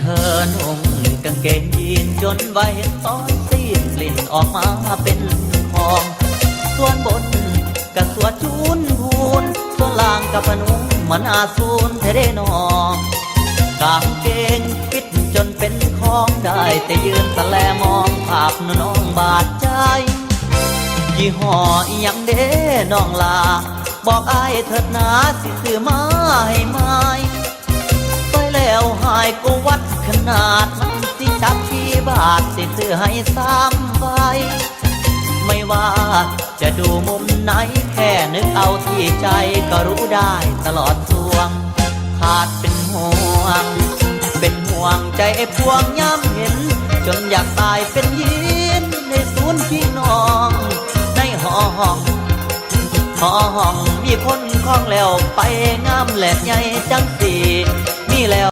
อนุ่งกางเกงยีนจนไว้เห็นตอนตีนกลิ่นออกมาเป็นของส่วนบนกับสวดจูนพูนส่วนล่างกับพนุ่งมันอาสูนเทเดนองกางเกงปิดจนเป็นของได้แต่ยืนตะแลมองภาพน้องบาดใจยี่ห้อยังเด้น้องลาบอกอ้ายเถิดนาสิซื้อมาให้ไม้ไปแล้วหายก็วัดขนาดมันสิจับที่บาทสิซื้อให้3 ใบไม่ว่าจะดูมุมไหนแค่นึกเอาที่ใจก็รู้ได้ตลอดทวงขาดเป็นห่วงใจไอ้พวงย้ำเห็นจนอยากตายเป็นยินในศูนย์พี่น้องในห้องมีคนคล้องแล้วไปงามแหลกใหญ่จังสีมีแล้ว